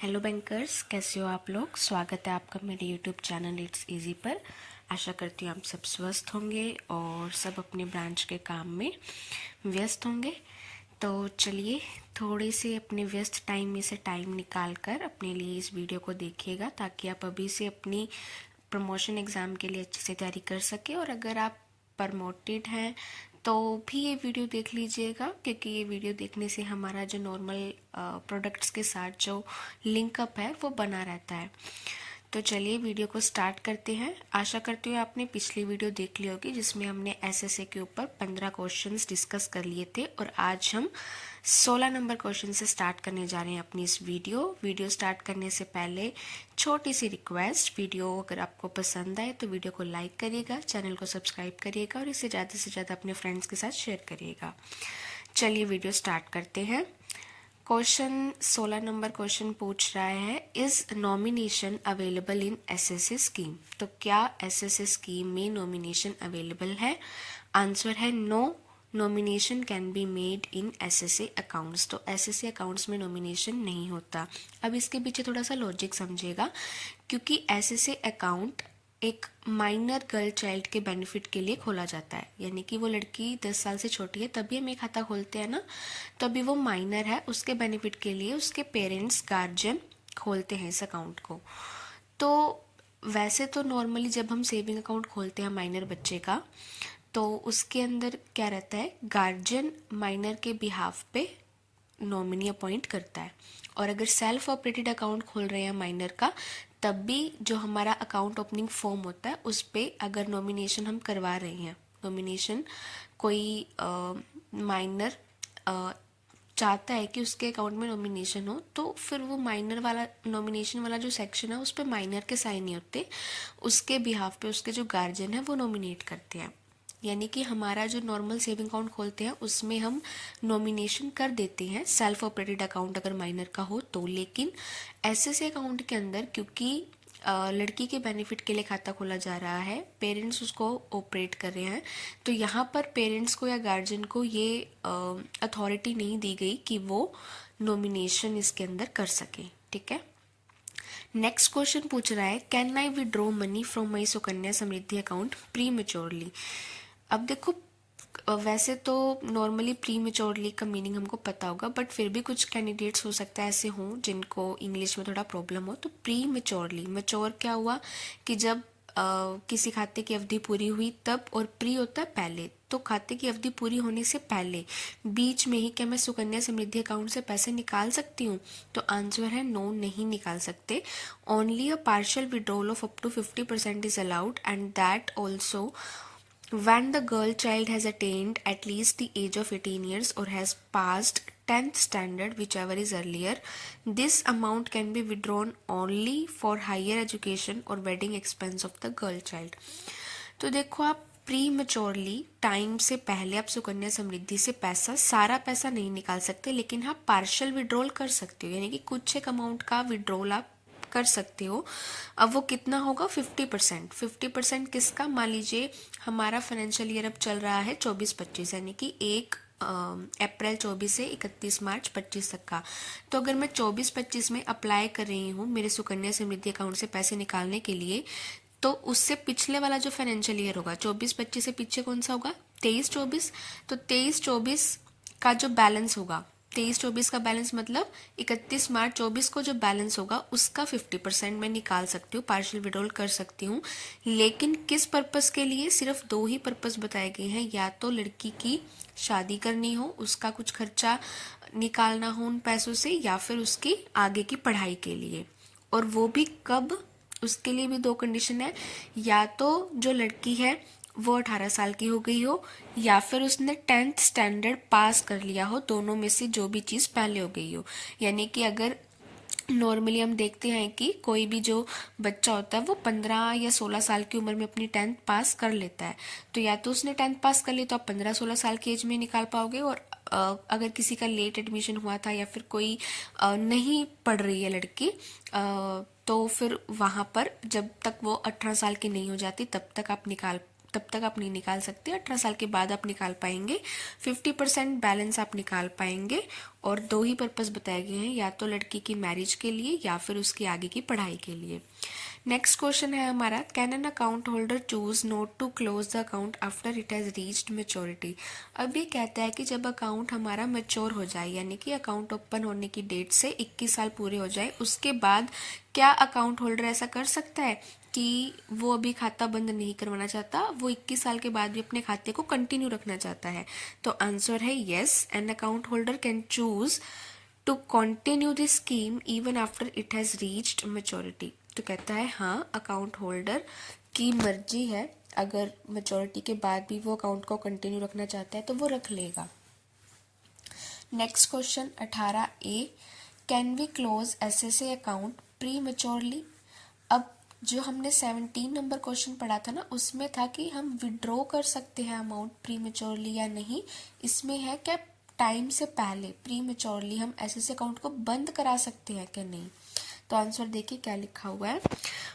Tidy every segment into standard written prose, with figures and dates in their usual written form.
Hello bankers, कैसे हो आप लोग। स्वागत है आपका मेरे यूट्यूब चैनल इट्स इजी पर। आशा करती हूँ आप सब स्वस्थ होंगे और सब अपने ब्रांच के काम में व्यस्त होंगे। तो चलिए, थोड़े से अपने व्यस्त टाइम में से टाइम निकाल कर अपने लिए इस वीडियो को देखिएगा, ताकि आप अभी से अपनी प्रमोशन एग्ज़ाम के लिए अच्छे से तैयारी कर सके। और अगर आप प्रमोटेड हैं तो भी ये वीडियो देख लीजिएगा, क्योंकि ये वीडियो देखने से हमारा जो नॉर्मल प्रोडक्ट्स के साथ जो लिंकअप है वो बना रहता है। तो चलिए वीडियो को स्टार्ट करते हैं। आशा करती हूँ आपने पिछली वीडियो देख ली होगी, जिसमें हमने एसएसए के ऊपर 15 क्वेश्चंस डिस्कस कर लिए थे, और आज हम 16 नंबर क्वेश्चन से स्टार्ट करने जा रहे हैं अपनी इस वीडियो स्टार्ट करने से पहले छोटी सी रिक्वेस्ट, वीडियो अगर आपको पसंद आए तो वीडियो को लाइक करिएगा, चैनल को सब्सक्राइब करिएगा और इसे ज़्यादा से ज़्यादा अपने फ्रेंड्स के साथ शेयर करिएगा। चलिए वीडियो स्टार्ट करते हैं। क्वेश्चन 16 नंबर क्वेश्चन पूछ रहा है, is nomination available in SSA scheme. तो क्या एसएसए स्कीम में नॉमिनेशन अवेलेबल है? आंसर है no, nomination can be made in SSA accounts. तो एसएसए अकाउंट्स में नॉमिनेशन नहीं होता। अब इसके पीछे थोड़ा सा लॉजिक समझिएगा, क्योंकि एसएसए अकाउंट एक माइनर गर्ल चाइल्ड के बेनिफिट के लिए खोला जाता है। यानी कि वो लड़की 10 साल से छोटी है तभी हम एक खाता खोलते हैं ना, तो अभी वो माइनर है, उसके बेनिफिट के लिए उसके पेरेंट्स गार्जियन खोलते हैं इस अकाउंट को। तो वैसे तो नॉर्मली जब हम सेविंग अकाउंट खोलते हैं माइनर बच्चे का, तो उसके अंदर क्या रहता है, गार्जियन माइनर के बिहाफ पे नॉमिनी अपॉइंट करता है। और अगर सेल्फ ऑपरेटेड अकाउंट खोल रहे हैं माइनर का, तब भी जो हमारा अकाउंट ओपनिंग फॉर्म होता है उस पर अगर नॉमिनेशन हम करवा रहे हैं, नॉमिनेशन कोई माइनर चाहता है कि उसके अकाउंट में नॉमिनेशन हो, तो फिर वो माइनर वाला नॉमिनेशन वाला जो सेक्शन है उस पर माइनर के साइन नहीं होते, उसके बिहाफ पे उसके जो गार्जियन है वो नॉमिनेट करते हैं। यानी कि हमारा जो नॉर्मल सेविंग अकाउंट खोलते हैं उसमें हम नॉमिनेशन कर देते हैं सेल्फ ऑपरेटेड अकाउंट अगर माइनर का हो तो। लेकिन एसएसए अकाउंट के अंदर क्योंकि लड़की के बेनिफिट के लिए खाता खोला जा रहा है, पेरेंट्स उसको ऑपरेट कर रहे हैं, तो यहाँ पर पेरेंट्स को या गार्जियन को ये अथॉरिटी नहीं दी गई कि वो नॉमिनेशन इसके अंदर कर सके। ठीक है। नेक्स्ट क्वेश्चन पूछ रहा है, can I withdraw money from my Sukanya Samriddhi account prematurely. अब देखो, वैसे तो नॉर्मली प्री मेच्योरली का मीनिंग हमको पता होगा, बट फिर भी कुछ कैंडिडेट्स हो सकता है ऐसे हों जिनको इंग्लिश में थोड़ा प्रॉब्लम हो। तो प्री मेच्योरली, मेच्योर क्या हुआ कि जब किसी खाते की अवधि पूरी हुई तब, और प्री होता है पहले, तो खाते की अवधि पूरी होने से पहले बीच में ही क्या मैं सुकन्या समृद्धि अकाउंट से पैसे निकाल सकती हूँ? तो आंसर है नो, नहीं निकाल सकते। Only a partial withdrawal of up to 50% is allowed, and that also when the girl child has attained at least the age of 18 years or has passed 10th standard, whichever is earlier. This amount can be withdrawn only for higher education or wedding expense of the girl child. तो देखो, आप pre maturely time से पहले आप सुकन्या समृद्धि से पैसा, सारा पैसा नहीं निकाल सकते, लेकिन हाँ पार्शियल विड्रॉल कर सकते हो, यानी कि कुछ एक अमाउंट का विड्रॉल आप कर सकते हो। अब वो कितना होगा? 50%। 50% किसका? मान लीजिए हमारा फाइनेंशियल ईयर अब चल रहा है 24-25, यानी कि 1 अप्रैल 24 से 31 मार्च 25 तक का। तो अगर मैं 24-25 में अप्लाई कर रही हूँ मेरे सुकन्या समृद्धि अकाउंट से पैसे निकालने के लिए, तो उससे पिछले वाला जो फाइनेंशियल ईयर होगा, 24-25 से पीछे कौन सा होगा? 23-24। तो 23-24 का जो बैलेंस होगा, 23-24 का बैलेंस मतलब 31 मार्च 24 को जो बैलेंस होगा उसका 50% मैं निकाल सकती हूँ, पार्शियल विड्रॉल कर सकती हूँ। लेकिन किस पर्पस के लिए? सिर्फ 2 ही पर्पस बताए गए हैं, या तो लड़की की शादी करनी हो, उसका कुछ खर्चा निकालना हो उन पैसों से, या फिर उसकी आगे की पढ़ाई के लिए। और वो भी कब? उसके लिए भी 2 कंडीशन है, या तो जो लड़की है वो 18 साल की हो गई हो, या फिर उसने 10th स्टैंडर्ड पास कर लिया हो, दोनों में से जो भी चीज़ पहले हो गई हो। यानी कि अगर नॉर्मली हम देखते हैं कि कोई भी जो बच्चा होता है वो 15 या 16 साल की उम्र में अपनी 10th पास कर लेता है, तो या तो उसने 10th पास कर ली तो आप 15-16 साल की एज में निकाल पाओगे, और अगर किसी का लेट एडमिशन हुआ था या फिर कोई नहीं पढ़ रही है लड़की, तो फिर वहाँ पर जब तक वो 18 साल की नहीं हो जाती तब तक आप निकाल तब तक आप नहीं निकाल सकते, 18 साल के बाद आप निकाल पाएंगे। 50% बैलेंस आप निकाल पाएंगे। और दो ही पर्पस बताए गए हैं, या तो लड़की की मैरिज के लिए या फिर उसकी आगे की पढ़ाई के लिए। नेक्स्ट क्वेश्चन है हमारा, can an account holder choose not to close the account after it has reached maturity. अब ये कहता है कि जब अकाउंट हमारा मेच्योर हो जाए, यानी कि अकाउंट ओपन होने की डेट से 21 साल पूरे हो जाए, उसके बाद क्या अकाउंट होल्डर ऐसा कर सकता है कि वो अभी खाता बंद नहीं करवाना चाहता, वो 21 साल के बाद भी अपने खाते को कंटिन्यू रखना चाहता है। तो आंसर है yes, an account holder can choose to continue this scheme even after it has reached maturity. तो कहता है हाँ, अकाउंट होल्डर की मर्जी है, अगर मेच्योरिटी के बाद भी वो अकाउंट को कंटिन्यू रखना चाहता है तो वो रख लेगा। Next question 18A, can we close SSA account prematurely. अब जो हमने 17 नंबर क्वेश्चन पढ़ा था ना, उसमें था कि हम विड्रॉ कर सकते हैं अमाउंट प्री मेच्योरली या नहीं। इसमें है क्या टाइम से पहले प्री मेच्योरली हम एसएसए अकाउंट को बंद करा सकते हैं क्या नहीं। तो आंसर देखिए क्या लिखा हुआ है।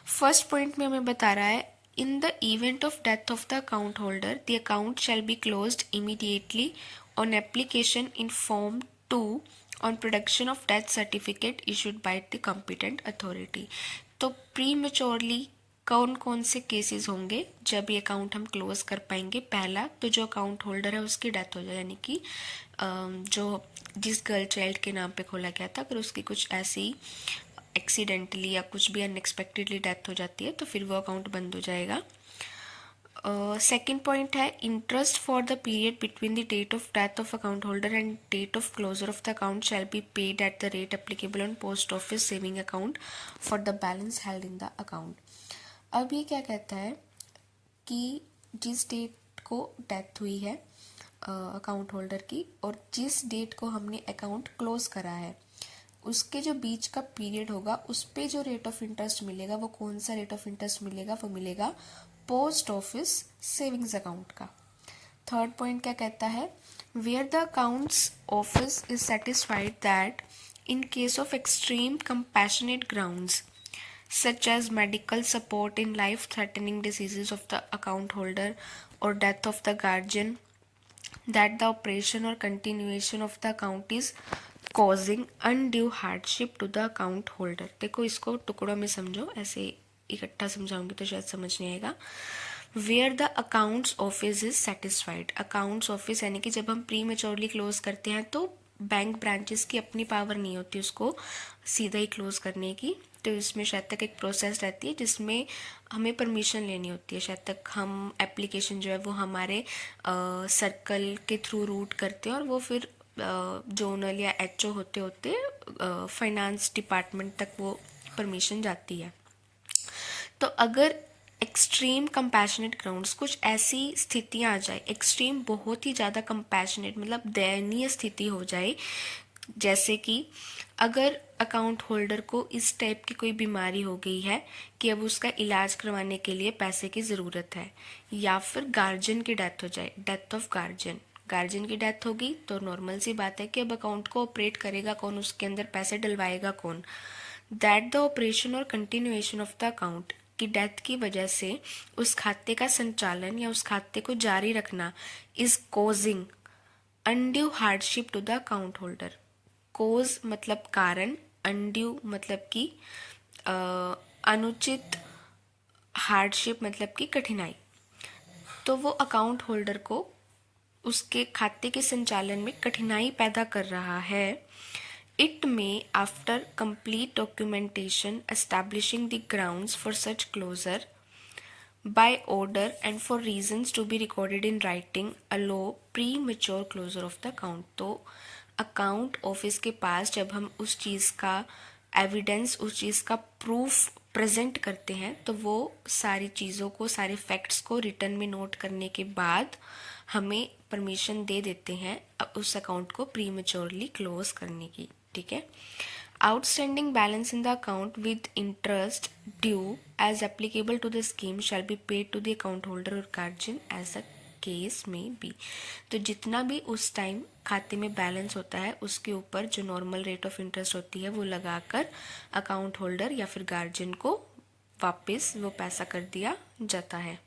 फर्स्ट पॉइंट में हमें बता रहा है, in the event of death of the account holder the account shall be closed immediately on application in form 2 on production of death certificate issued by the competent authority. तो pre maturely कौन कौन से cases होंगे जब ये account हम close कर पाएंगे। पहला तो जो अकाउंट होल्डर है उसकी डेथ हो जाए, यानी कि जो जिस गर्ल चाइल्ड के नाम पे खोला गया था, अगर उसकी कुछ ऐसी एक्सीडेंटली या कुछ भी अनएक्सपेक्टेडली डेथ हो जाती है तो फिर वो अकाउंट बंद हो जाएगा। सेकेंड पॉइंट है, interest for the period between the date of death of account holder and date of closure of the account shall be paid at the rate applicable on post office saving account for the balance held in the account. अब ये क्या कहता है कि जिस date को death हुई है अकाउंट होल्डर की और जिस डेट को हमने अकाउंट क्लोज करा है, उसके जो बीच का पीरियड होगा उस पे जो रेट ऑफ इंटरेस्ट मिलेगा, वो कौन सा रेट ऑफ इंटरेस्ट मिलेगा, वो मिलेगा पोस्ट ऑफिस सेविंग्स अकाउंट का। थर्ड पॉइंट क्या कहता है, where the accounts office is satisfied that in case of extreme compassionate grounds such as medical support in life-threatening diseases of the account holder or death of the guardian, that the operation or continuation of the account is causing undue hardship to the account holder। देखो इसको टुकड़ों में समझो, ऐसे इकट्ठा समझाऊंगी तो शायद समझ नहीं आएगा। Where the accounts office is satisfied, accounts office यानी कि जब हम प्री मेच्योरली क्लोज करते हैं तो बैंक ब्रांचेस की अपनी पावर नहीं होती उसको सीधा ही क्लोज करने की, तो इसमें शायद तक एक प्रोसेस रहती है जिसमें हमें परमिशन लेनी होती है। शायद तक हम एप्लीकेशन जो है वो हमारे सर्कल के थ्रू रूट करते हैं और वो फिर जोनल या एचओ होते होते फाइनेंस डिपार्टमेंट तक वो परमिशन जाती है। तो अगर एक्सट्रीम कंपैशनेट ग्राउंड्स, कुछ ऐसी स्थितियाँ आ जाए, एक्सट्रीम बहुत ही ज़्यादा कंपैशनेट मतलब दयनीय स्थिति हो जाए, जैसे कि अगर अकाउंट होल्डर को इस टाइप की कोई बीमारी हो गई है कि अब उसका इलाज करवाने के लिए पैसे की ज़रूरत है, या फिर गार्जियन की डेथ हो जाए, डेथ ऑफ गार्जियन, गार्जियन की डेथ होगी तो नॉर्मल सी बात है कि अब अकाउंट को ऑपरेट करेगा कौन, उसके अंदर पैसे डलवाएगा कौन। दैट द ऑपरेशन और कंटिन्यूएशन ऑफ द अकाउंट की डेथ की वजह से उस खाते का संचालन या उस खाते को जारी रखना is causing undue hardship to the account holder. Cause मतलब कारण, अनड्यू मतलब कि अनुचित, हार्डशिप मतलब कि कठिनाई। तो वो अकाउंट होल्डर को उसके खाते के संचालन में कठिनाई पैदा कर रहा है। It may, after complete documentation establishing the grounds for such closure by order and for reasons to be recorded in writing, allow premature closure of the account। तो अकाउंट ऑफिस के पास जब हम उस चीज़ का एविडेंस, उस चीज़ का प्रूफ प्रेजेंट करते हैं तो वो सारी चीज़ों को, सारे फैक्ट्स को रिटर्न में नोट करने के बाद हमें परमिशन दे देते हैं उस अकाउंट को प्रीमेच्योरली क्लोज करने की। ठीक है। Outstanding balance in the account with interest due as applicable to the scheme shall be paid to the account holder और guardian as a case may be. तो जितना भी उस टाइम खाते में बैलेंस होता है उसके ऊपर जो नॉर्मल रेट ऑफ इंटरेस्ट होती है वो लगाकर अकाउंट होल्डर या फिर गार्जियन को वापस वो पैसा कर दिया जाता है।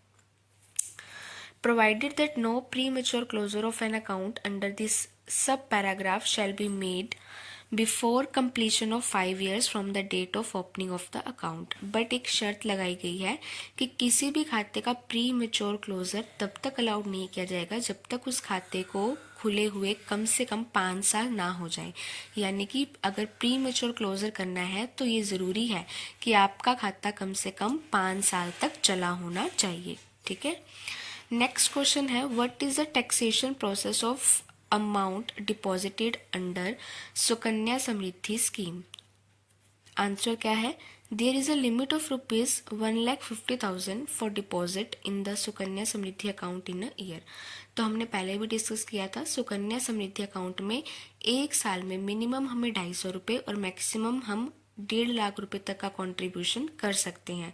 provided that no premature closure of an account under this sub paragraph shall be made before completion of 5 years from the date of opening of the account। But एक शर्त लगाई गई है कि किसी भी खाते का प्री मेच्योर क्लोजर तब तक अलाउड नहीं किया जाएगा जब तक उस खाते को खुले हुए कम से कम 5 साल ना हो जाए। यानी कि अगर प्री मेच्योर क्लोजर करना है तो ये ज़रूरी है कि आपका खाता कम से कम 5 साल तक चला होना चाहिए। ठीक है, नेक्स्ट क्वेश्चन है what is the taxation process of amount deposited under Sukanya Samriddhi scheme. Answer क्या है, there is a limit of ₹1,50,000 for deposit in the Sukanya Samriddhi account in a year. तो हमने पहले भी डिस्कस किया था, सुकन्या समृद्धि अकाउंट में एक साल में मिनिमम हमें 250 रुपये और मैक्सिमम हम 1.5 लाख रुपए तक का कंट्रीब्यूशन कर सकते हैं,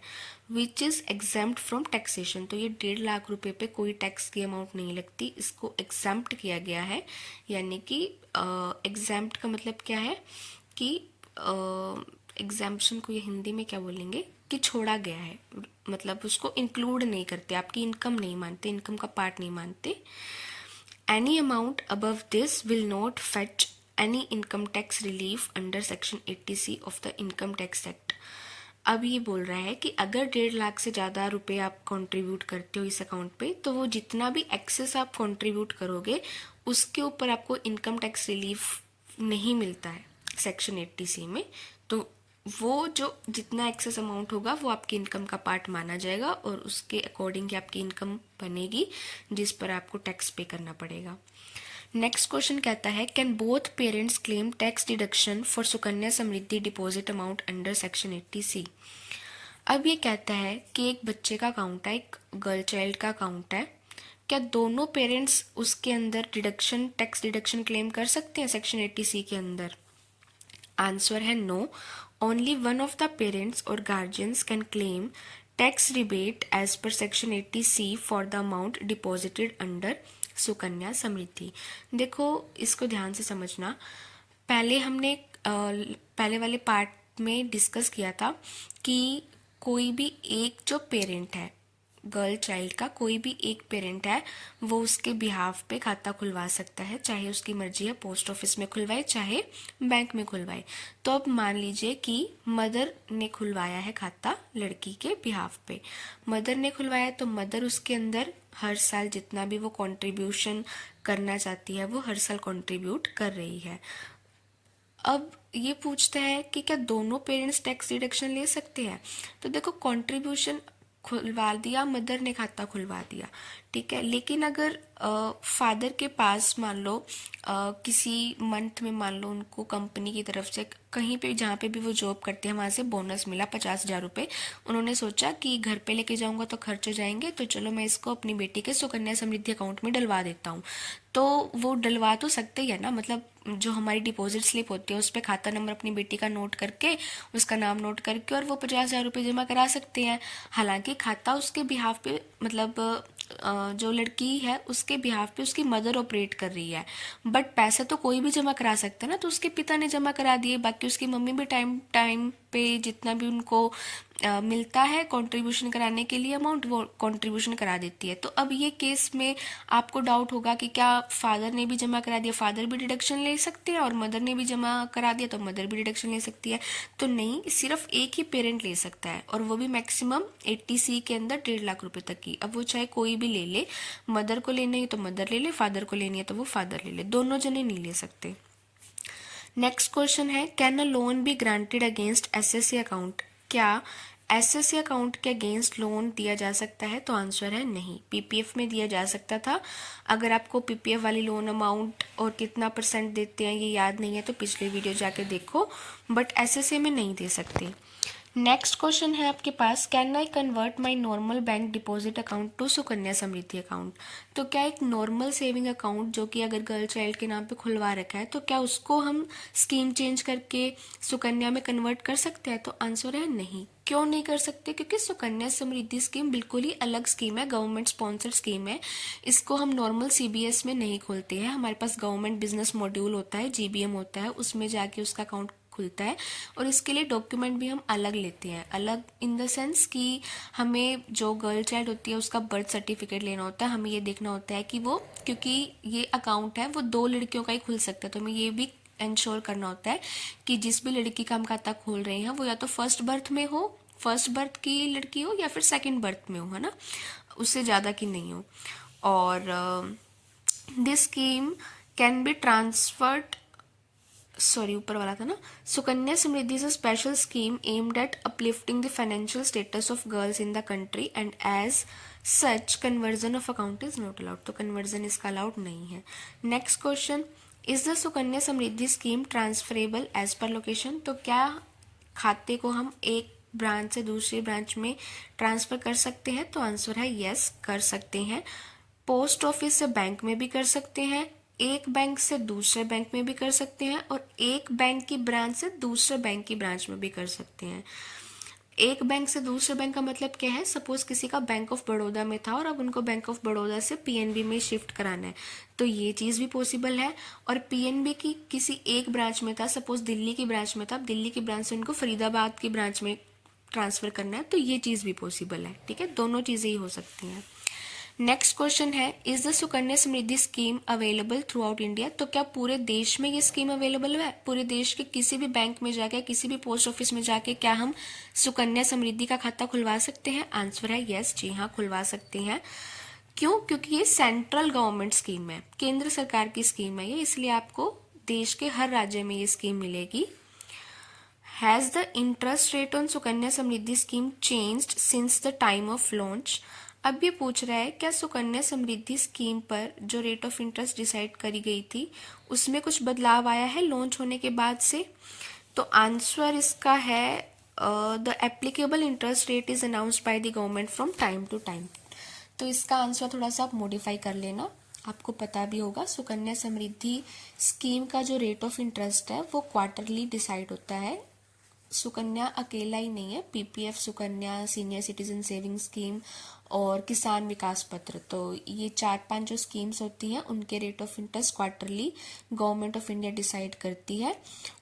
which is exempt from taxation. तो ये 1.5 लाख रुपए पे कोई टैक्स की अमाउंट नहीं लगती, इसको एग्जाम्प्ट किया गया है। यानी कि एग्जाम्प्ट का मतलब क्या है कि एग्जाम्पशन को ये हिंदी में क्या बोलेंगे कि छोड़ा गया है, मतलब उसको इंक्लूड नहीं करते, आपकी इनकम नहीं मानते, इनकम का पार्ट नहीं मानते। Any amount above this will not fetch any income tax relief under section 80C of the income tax act. अब ये बोल रहा है कि अगर 1.5 लाख से ज़्यादा रुपए आप कंट्रीब्यूट करते हो इस अकाउंट पे, तो वो जितना भी एक्सेस आप कंट्रीब्यूट करोगे उसके ऊपर आपको इनकम टैक्स रिलीफ नहीं मिलता है सेक्शन 80C में। तो वो जो जितना एक्सेस अमाउंट होगा वो आपकी इनकम का पार्ट माना जाएगा और उसके अकॉर्डिंग आपकी इनकम बनेगी जिस पर आपको टैक्स पे करना पड़ेगा। नेक्स्ट क्वेश्चन कहता है can both parents claim tax deduction for Sukanya Samriddhi deposit amount under section 80C। अब ये कहता है कि एक बच्चे का अकाउंट है, एक गर्ल चाइल्ड का अकाउंट है, क्या दोनों पेरेंट्स उसके अंदर डिडक्शन टैक्स डिडक्शन क्लेम कर सकते हैं सेक्शन 80C के अंदर। आंसर है no, only one of the parents और guardians can claim tax rebate as per section 80C for the amount deposited under Sukanya Samriddhi. देखो इसको ध्यान से समझना, पहले हमने पहले वाले पार्ट में डिस्कस किया था कि कोई भी एक जो पेरेंट है, गर्ल चाइल्ड का कोई भी एक पेरेंट है, वो उसके बिहाफ पे खाता खुलवा सकता है, चाहे उसकी मर्जी है पोस्ट ऑफिस में खुलवाए चाहे बैंक में खुलवाए। तो अब मान लीजिए कि मदर ने खुलवाया है खाता लड़की के बिहाफ पे, मदर ने खुलवाया तो मदर उसके अंदर हर साल जितना भी वो कंट्रीब्यूशन करना चाहती है वो हर साल कंट्रीब्यूट कर रही है। अब ये पूछता है कि क्या दोनों पेरेंट्स टैक्स डिडक्शन ले सकते हैं। तो देखो कंट्रीब्यूशन खुलवा दिया, मदर ने खाता खुलवा दिया, ठीक है, लेकिन अगर फादर के पास मान लो किसी मंथ में मान लो उनको कंपनी की तरफ से कहीं पे जहाँ पे भी वो जॉब करते हैं वहाँ से बोनस मिला 50,000 रुपये, उन्होंने सोचा कि घर पे लेके जाऊँगा तो खर्च हो जाएंगे, तो चलो मैं इसको अपनी बेटी के सुकन्या समृद्धि अकाउंट में डलवा देता हूँ। तो वो डलवा तो सकते ही है ना, मतलब जो हमारी डिपॉजिट स्लिप होती है उस पर खाता नंबर अपनी बेटी का नोट करके उसका नाम नोट करके और वो 50,000 रुपये जमा करा सकते हैं। हालांकि खाता उसके बिहाफ पे मतलब जो लड़की है उसके बिहाफ पे उसकी मदर ऑपरेट कर रही है, बट पैसा तो कोई भी जमा करा सकता है ना, तो उसके पिता ने जमा करा दिए, बाकी उसकी मम्मी भी टाइम टाइम पे जितना भी उनको मिलता है कंट्रीब्यूशन कराने के लिए अमाउंट वो कंट्रीब्यूशन करा देती है। तो अब ये केस में आपको डाउट होगा कि क्या फादर ने भी जमा करा दिया, फादर भी डिडक्शन ले सकते हैं, और मदर ने भी जमा करा दिया तो मदर भी डिडक्शन ले सकती है। तो नहीं, सिर्फ एक ही पेरेंट ले सकता है और वो भी मैक्सिमम 80C के अंदर 1.5 लाख रुपए तक की। अब वो चाहे कोई भी ले ले, मदर को लेनी है तो मदर ले ले, फादर को लेनी है तो वो फादर ले ले, दोनों जने नहीं ले सकते। नेक्स्ट क्वेश्चन है can a loan be granted against SSA account. क्या SSA अकाउंट के अगेंस्ट लोन दिया जा सकता है? तो आंसर है नहीं। PPF में दिया जा सकता था। अगर आपको PPF वाली लोन अमाउंट और कितना % देते हैं ये याद नहीं है तो पिछले वीडियो जाके देखो, बट SSA में नहीं दे सकते। नेक्स्ट क्वेश्चन है आपके पास can I convert my normal bank deposit account to Sukanya Samriddhi account. तो क्या एक नॉर्मल सेविंग अकाउंट जो कि अगर गर्ल चाइल्ड के नाम पे खुलवा रखा है तो क्या उसको हम स्कीम चेंज करके सुकन्या में कन्वर्ट कर सकते हैं? तो आंसर है नहीं। क्यों नहीं कर सकते? क्योंकि सुकन्या समृद्धि स्कीम बिल्कुल ही अलग स्कीम है, गवर्नमेंट स्पॉन्सर्ड स्कीम है। इसको हम नॉर्मल CBS में नहीं खोलते हैं, हमारे पास गवर्नमेंट बिजनेस मॉड्यूल होता है, GBM होता है, उसमें जाके उसका अकाउंट खुलता है। और इसके लिए डॉक्यूमेंट भी हम अलग लेते हैं, अलग इन द सेंस कि हमें जो गर्ल चाइल्ड होती है उसका बर्थ सर्टिफिकेट लेना होता है, हमें ये देखना होता है कि वो, क्योंकि ये अकाउंट है वो 2 लड़कियों का ही खुल सकता है, तो हमें ये भी इंश्योर करना होता है कि जिस भी लड़की का हम खाता खोल रहे हैं वो या तो फर्स्ट बर्थ में हो, फर्स्ट बर्थ की लड़की हो, या फिर सेकंड बर्थ में हो, है ना, उससे ज़्यादा की नहीं हो। और this scheme can be transferred, sorry ऊपर वाला था ना, Sukanya Samriddhi is a special scheme aimed at uplifting the financial status of girls in the country and as such conversion of account is not allowed, तो कन्वर्जन इसका allowed नहीं है। Next question, is the Sukanya Samriddhi scheme transferable as per location, तो क्या खाते को हम एक ब्रांच से दूसरी ब्रांच में ट्रांसफर कर सकते हैं, तो आंसर है यस, कर सकते हैं। पोस्ट ऑफिस से बैंक में भी कर सकते हैं, एक बैंक से दूसरे बैंक में भी कर सकते हैं, और एक बैंक की ब्रांच से दूसरे बैंक की ब्रांच में भी कर सकते हैं। एक बैंक से दूसरे बैंक का मतलब क्या है, सपोज किसी का बैंक ऑफ बड़ौदा में था और अब उनको बैंक ऑफ बड़ौदा से पीएनबी में शिफ्ट कराना है, तो ये चीज़ भी पॉसिबल है। और पीएनबी की किसी एक ब्रांच में था, सपोज दिल्ली की ब्रांच में था, अब दिल्ली की ब्रांच से उनको फरीदाबाद की ब्रांच में ट्रांसफ़र करना है, तो ये चीज़ भी पॉसिबल है। ठीक है, दोनों चीज़ें ही हो सकती हैं। नेक्स्ट क्वेश्चन है, is the Sukanya Samriddhi scheme available through out India, तो क्या पूरे देश में ये स्कीम अवेलेबल है, पूरे देश के किसी भी बैंक में जाके, किसी भी पोस्ट ऑफिस में जाके क्या हम सुकन्या समृद्धि का खाता खुलवा सकते हैं, आंसर है यस, जी हाँ, खुलवा सकते हैं। क्यों, क्योंकि ये सेंट्रल गवर्नमेंट स्कीम है, केंद्र सरकार की स्कीम है ये, इसलिए आपको देश के हर राज्य में ये स्कीम मिलेगी। Has the interest rate on Sukanya Samriddhi scheme changed since the time of launch, अब ये पूछ रहा है क्या सुकन्या समृद्धि स्कीम पर जो रेट ऑफ इंटरेस्ट डिसाइड करी गई थी उसमें कुछ बदलाव आया है लॉन्च होने के बाद से, तो आंसर इसका है the applicable interest rate is announced by the government from time to time, तो इसका आंसर थोड़ा सा आप मॉडिफाई कर लेना, आपको पता भी होगा सुकन्या समृद्धि स्कीम का जो रेट ऑफ इंटरेस्ट है वो क्वार्टरली डिसाइड होता है। सुकन्या अकेला ही नहीं है, PPF, Sukanya, senior citizen saving scheme और किसान विकास पत्र, तो ये 4-5 जो स्कीम्स होती हैं उनके rate of interest quarterly government of India decide करती है।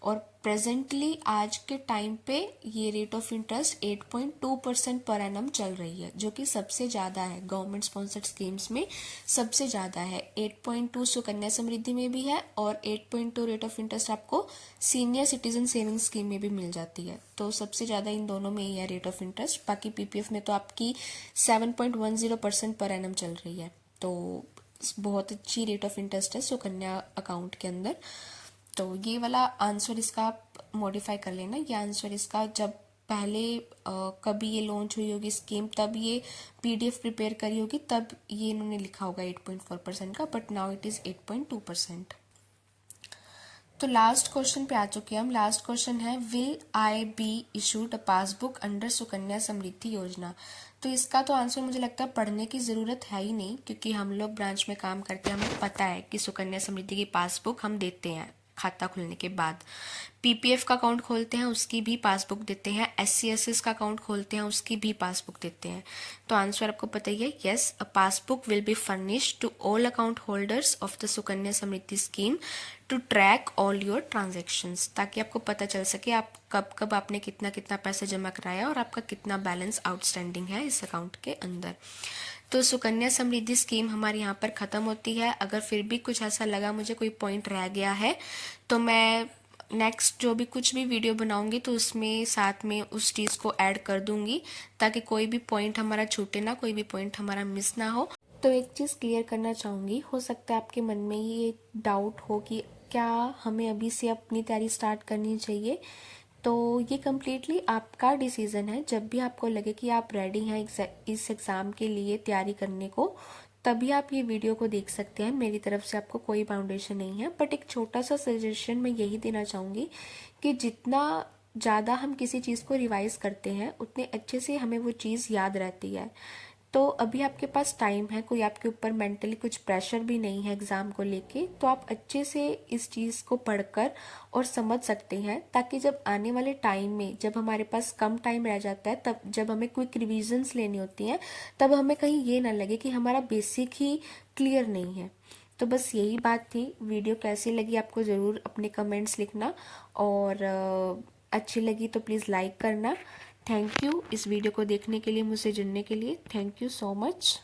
और प्रेजेंटली आज के टाइम पे ये rate of interest 8.2% per annum चल रही है, जो कि सबसे ज़्यादा है गवर्नमेंट स्पॉन्सर्ड स्कीम्स में, सबसे ज़्यादा है। 8.2 सुकन्या समृद्धि में भी है और 8.2 रेट ऑफ इंटरेस्ट आपको सीनियर सिटीजन सेविंग स्कीम में भी मिल जाती है, तो सबसे ज़्यादा इन दोनों में ही है रेट ऑफ इंटरेस्ट। बाकी पीपीएफ में तो आपकी 7.10% पर एनम चल रही है, तो बहुत अच्छी रेट ऑफ इंटरेस्ट है सुकन्या अकाउंट के अंदर। तो ये वाला आंसर इसका आप मॉडिफाई कर लेना, ये आंसर इसका जब पहले कभी ये लॉन्च हुई होगी स्कीम तब ये पीडीएफ प्रिपेयर करी होगी तब ये इन्होंने लिखा होगा 8.4% का, बट नाउ इट इज़ 8.2%। तो लास्ट क्वेश्चन पे आ चुके हैं हम। लास्ट क्वेश्चन है, will I be issued a passbook under Sukanya Samriddhi Yojana, तो इसका तो आंसर मुझे लगता है पढ़ने की ज़रूरत है ही नहीं, क्योंकि हम लोग ब्रांच में काम करते हैं, हमें पता है कि सुकन्या समृद्धि की पासबुक हम देते हैं खाता खुलने के बाद। पीपीएफ का अकाउंट खोलते हैं उसकी भी पासबुक देते हैं, एससीएसएस का अकाउंट खोलते हैं उसकी भी पासबुक देते हैं, तो आंसर आपको पता ही है, yes, a passbook will be furnished to all account holders of the Sukanya Samriddhi scheme to track all your transactions, ताकि आपको पता चल सके आप कब कब आपने कितना कितना पैसा जमा कराया और आपका कितना बैलेंस आउटस्टैंडिंग है इस अकाउंट के अंदर। तो सुकन्या समृद्धि स्कीम हमारे यहाँ पर ख़त्म होती है। अगर फिर भी कुछ ऐसा लगा मुझे कोई पॉइंट रह गया है तो मैं नेक्स्ट जो भी कुछ भी वीडियो बनाऊंगी तो उसमें साथ में उस चीज़ को ऐड कर दूंगी, ताकि कोई भी पॉइंट हमारा छूटे ना, कोई भी पॉइंट हमारा मिस ना हो। तो एक चीज़ क्लियर करना चाहूँगी, हो सकता है आपके मन में ये डाउट हो कि क्या हमें अभी से अपनी तैयारी स्टार्ट करनी चाहिए, तो ये कम्प्लीटली आपका डिसीज़न है। जब भी आपको लगे कि आप रेडी हैं इस एग्ज़ाम के लिए तैयारी करने को, तभी आप ये वीडियो को देख सकते हैं। मेरी तरफ से आपको कोई बाउंडेशन नहीं है, बट एक छोटा सा सजेशन मैं यही देना चाहूँगी कि जितना ज़्यादा हम किसी चीज़ को रिवाइज़ करते हैं उतने अच्छे से हमें वो चीज़ याद रहती है। तो अभी आपके पास टाइम है, कोई आपके ऊपर मेंटली कुछ प्रेशर भी नहीं है एग्ज़ाम को लेके, तो आप अच्छे से इस चीज़ को पढ़कर और समझ सकते हैं, ताकि जब आने वाले टाइम में जब हमारे पास कम टाइम रह जाता है, तब जब हमें क्विक रिविजन्स लेनी होती हैं, तब हमें कहीं ये ना लगे कि हमारा बेसिक ही क्लियर नहीं है। तो बस यही बात थी। वीडियो कैसी लगी आपको ज़रूर अपने कमेंट्स लिखना, और अच्छी लगी तो प्लीज़ लाइक करना। थैंक यू इस वीडियो को देखने के लिए, मुझसे जुड़ने के लिए। Thank you so much.